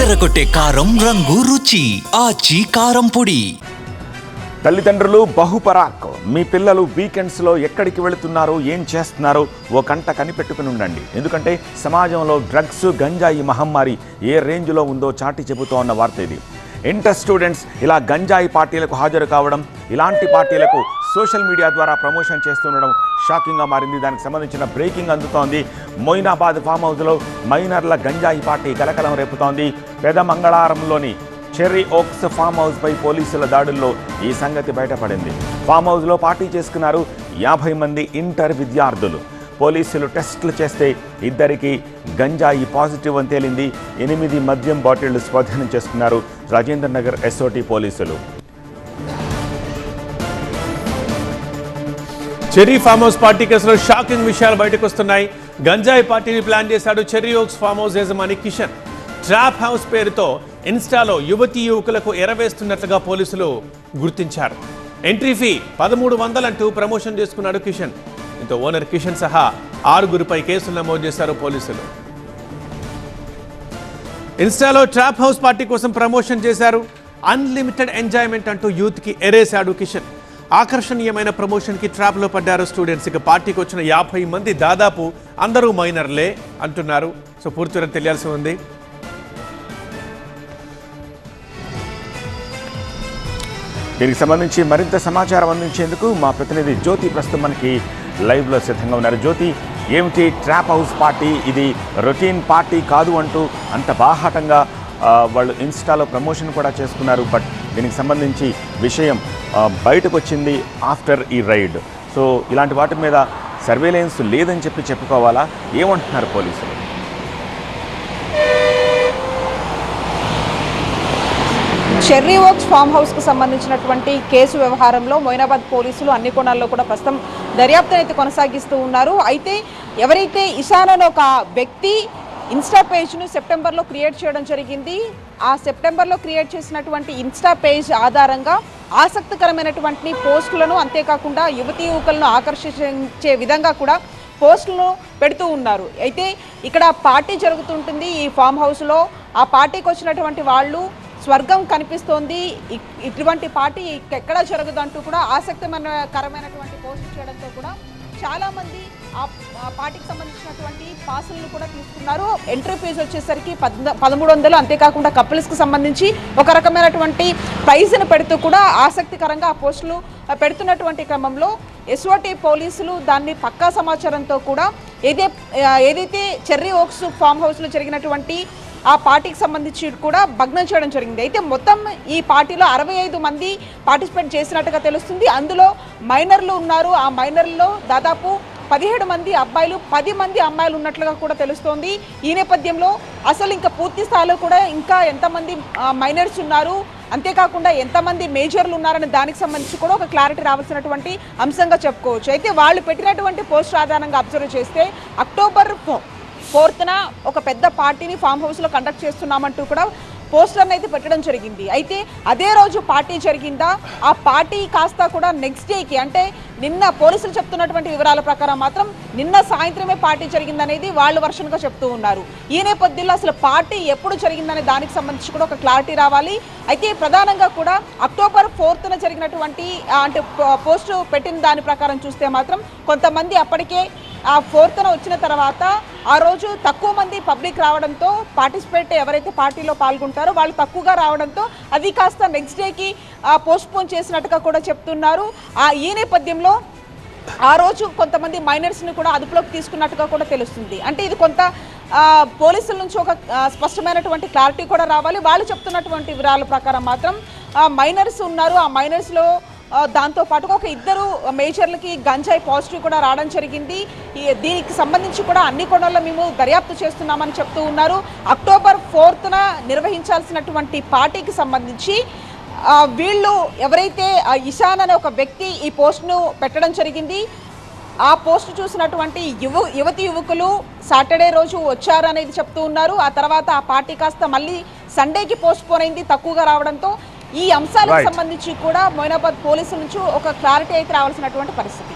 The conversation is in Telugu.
అదరగొట్టే కారం రంగు రుచి ఆచి కారం పొడి. తల్లిదండ్రులు బహుపరాక్, మీ పిల్లలు వీకెండ్స్లో ఎక్కడికి వెళుతున్నారో ఏం చేస్తున్నారో ఓ కంట కనిపెట్టుకుని ఉండండి. ఎందుకంటే సమాజంలో డ్రగ్స్ గంజాయి మహమ్మారి ఏ రేంజ్లో ఉందో చాటి చెబుతోన్న వార్త ఇది. ఇంటర్ స్టూడెంట్స్ ఇలా గంజాయి పార్టీలకు హాజరు కావడం, ఇలాంటి పార్టీలకు సోషల్ మీడియా ద్వారా ప్రమోషన్ చేస్తుండడం షాకింగ్గా మారింది. దానికి సంబంధించిన బ్రేకింగ్ అందుతోంది. మొయినాబాద్ ఫామ్ హౌస్లో మైనర్ల గంజాయి పార్టీ కలకలం రేపుతోంది. పెదమంగళారంలోని చెర్రీ ఓక్స్ ఫామ్ హౌస్పై పోలీసుల దాడుల్లో ఈ సంగతి బయటపడింది. ఫామ్ హౌస్లో పార్టీ చేసుకున్నారు 50 మంది ఇంటర్ విద్యార్థులు. పోలీసులు టెస్టులు చేస్తే ఇద్దరికి గంజాయి పాజిటివ్ అని తేలింది. 8 మద్యం బాటిళ్లు స్వాధీనం చేసుకున్నారు రాజేంద్ర నగర్ ఎస్ఓటీ పోలీసులు. చెర్రీ ఫామ్ హౌస్ పార్టీ కేసులో షాకింగ్ విషయాలు బయటకు వస్తున్నాయి. గంజాయి పార్టీని ప్లాన్ చేశాడు చెర్రీ ఓక్స్ ఫామ్ హౌస్ యజమాని కిషన్. ట్రాప్ హౌస్ పేరుతో ఇన్స్టాలో యువకులకు ఎరవేస్తున్నట్లుగా పోలీసులు గుర్తించారు. ఎంట్రీ ఫీ 1300 అంటూ ప్రమోషన్ చేసుకున్నాడు కిషన్. దీంతో ఓనర్ కిషన్ సహా 6గురిపై కేసులు నమోదు చేశారు పోలీసులు. ఇన్స్టాలో ట్రాప్ హౌస్ పార్టీ కోసం ప్రమోషన్ చేశారు. అన్లిమిటెడ్ ఎంజాయ్మెంట్ అంటూ యూత్కి ఎరేశాడు కిషన్. ఆకర్షణీయమైన ప్రమోషన్కి ట్రాప్లో పడ్డారు స్టూడెంట్స్. ఇక పార్టీకి వచ్చిన 50 మంది దాదాపు అందరూ మైనర్లే అంటున్నారు. సో పూర్తిగా తెలియాల్సి ఉంది. దీనికి సంబంధించి మరింత సమాచారం అందించేందుకు మా ప్రతినిధి జ్యోతి ప్రస్తుతం మనకి లైవ్లో సిద్ధంగా ఉన్నారు. జ్యోతి, ఏమిటి ట్రాప్ హౌస్ పార్టీ? ఇది రొటీన్ పార్టీ కాదు అంటూ అంత బాహాటంగా వాళ్ళు ఇన్స్టాలో ప్రమోషన్ కూడా చేసుకున్నారు. బట్ దీనికి సంబంధించి విషయం బయటకు వచ్చింది ఆఫ్టర్ ఈ రైడ్. సో ఇలాంటి వాటి మీద సర్వేలెన్స్ లేదని చెప్పుకోవాలా? ఏమంటున్నారు పోలీసులు? చెర్రీ ఓక్స్ ఫామ్ హౌస్కు సంబంధించినటువంటి కేసు వ్యవహారంలో మొయినాబాద్ పోలీసులు అన్ని కోణాల్లో కూడా ప్రస్తుతం దర్యాప్తును అయితే కొనసాగిస్తూ ఉన్నారు. అయితే ఎవరైతే ఇషాన్ అనే ఒక వ్యక్తి ఇన్స్టా పేజ్ను సెప్టెంబర్లో క్రియేట్ చేయడం జరిగింది. ఆ సెప్టెంబర్లో క్రియేట్ చేసినటువంటి ఇన్స్టా పేజ్ ఆధారంగా ఆసక్తికరమైనటువంటి పోస్టులను, అంతేకాకుండా యువకులను ఆకర్షించే విధంగా కూడా పోస్టులను పెడుతూ ఉన్నారు. అయితే ఇక్కడ పార్టీ జరుగుతుంటుంది ఈ ఫామ్ హౌస్లో. ఆ పార్టీకి వచ్చినటువంటి వాళ్ళు స్వర్గం కనిపిస్తోంది, ఇటువంటి పార్టీ ఎక్కడా జరగదు అంటూ కూడా ఆసక్తికరమైనటువంటి పోస్ట్ చేయడంతో కూడా చాలామంది ఆ పార్టీకి సంబంధించినటువంటి పాసులను కూడా తీసుకున్నారు. ఎంట్రీ ఫీజు వచ్చేసరికి 1300, అంతేకాకుండా కపుల్స్కి సంబంధించి ఒక రకమైనటువంటి ప్రైజ్ను పెడుతూ కూడా ఆసక్తికరంగా ఆ పోస్టులు పెడుతున్నటువంటి క్రమంలో ఎస్ఓటీ పోలీసులు దాన్ని పక్కా సమాచారంతో కూడా ఏదైతే చెర్రీ ఓక్స్ ఫామ్ హౌస్లో జరిగినటువంటి ఆ పార్టీకి సంబంధించి కూడా భగ్నం చేయడం జరిగింది. అయితే మొత్తం ఈ పార్టీలో 65 మంది పార్టిసిపేట్ చేసినట్టుగా తెలుస్తుంది. అందులో మైనర్లు ఉన్నారు. ఆ మైనర్లలో దాదాపు 17 మంది అబ్బాయిలు, 10 మంది అమ్మాయిలు ఉన్నట్లుగా కూడా తెలుస్తోంది. ఈ నేపథ్యంలో అసలు ఇంకా పూర్తి స్థాయిలో కూడా ఇంకా ఎంతమంది మైనర్స్ ఉన్నారు, అంతేకాకుండా ఎంతమంది మేజర్లు ఉన్నారనే దానికి సంబంధించి కూడా ఒక క్లారిటీ రావాల్సినటువంటి అంశంగా చెప్పుకోవచ్చు. అయితే వాళ్ళు పెట్టినటువంటి పోస్ట్ ఆధారంగా అబ్జర్వ్ చేస్తే అక్టోబర్ 4న ఒక పెద్ద పార్టీని ఫామ్ హౌస్లో కండక్ట్ చేస్తున్నామంటూ కూడా పోస్టర్ని అయితే పెట్టడం జరిగింది. అయితే అదే రోజు పార్టీ జరిగిందా? ఆ పార్టీ కాస్త కూడా నెక్స్ట్ డేకి, అంటే నిన్న పోలీసులు చెప్తున్నటువంటి వివరాల ప్రకారం మాత్రం నిన్న సాయంత్రమే పార్టీ జరిగిందనేది వాళ్ళు వర్షన్గా చెప్తూ ఉన్నారు. ఈ నేపథ్యంలో అసలు పార్టీ ఎప్పుడు జరిగిందనే దానికి సంబంధించి కూడా ఒక క్లారిటీ రావాలి. అయితే ప్రధానంగా కూడా అక్టోబర్ 4న జరిగినటువంటి అంటే పోస్టు పెట్టిన దాని ప్రకారం చూస్తే మాత్రం కొంతమంది అప్పటికే ఆ 4న వచ్చిన తర్వాత ఆ రోజు తక్కువ మంది పబ్లిక్ రావడంతో ఎవరైతే పార్టీలో పాల్గొంటారో వాళ్ళు తక్కువగా రావడంతో అది కాస్త నెక్స్ట్ డేకి పోస్ట్పోన్ చేసినట్టుగా కూడా చెప్తున్నారు. ఈ నేపథ్యంలో ఆ రోజు కొంతమంది మైనర్స్ని కూడా అదుపులోకి తీసుకున్నట్టుగా కూడా తెలుస్తుంది. అంటే ఇది కొంత పోలీసుల నుంచి ఒక స్పష్టమైనటువంటి క్లారిటీ కూడా రావాలి. వాళ్ళు చెప్తున్నటువంటి వివరాల ప్రకారం మాత్రం మైనర్స్ ఉన్నారు. ఆ మైనర్స్లో దాంతోపాటుగా ఒక 2 మేజర్లకి గంజాయి పాజిటివ్ కూడా రావడం జరిగింది. దీనికి సంబంధించి కూడా అన్ని కోణాల్లో మేము దర్యాప్తు చేస్తున్నామని చెప్తూ ఉన్నారు. అక్టోబర్ 4న నిర్వహించాల్సినటువంటి పార్టీకి సంబంధించి వీళ్ళు ఎవరైతే ఇషాన్ అనే ఒక వ్యక్తి ఈ పోస్ట్ను పెట్టడం జరిగింది, ఆ పోస్ట్ చూసినటువంటి యువకులు సాటర్డే రోజు వచ్చారు అనేది చెప్తూ ఉన్నారు. ఆ తర్వాత ఆ పార్టీ కాస్త మళ్ళీ సండేకి పోస్ట్ పోన్ అయింది తక్కువగా రావడంతో. ఈ అంశాలకు సంబంధించి కూడా మొయినాబాద్ పోలీసుల నుంచి ఒక క్లారిటీ అయితే రావాల్సినటువంటి పరిస్థితి.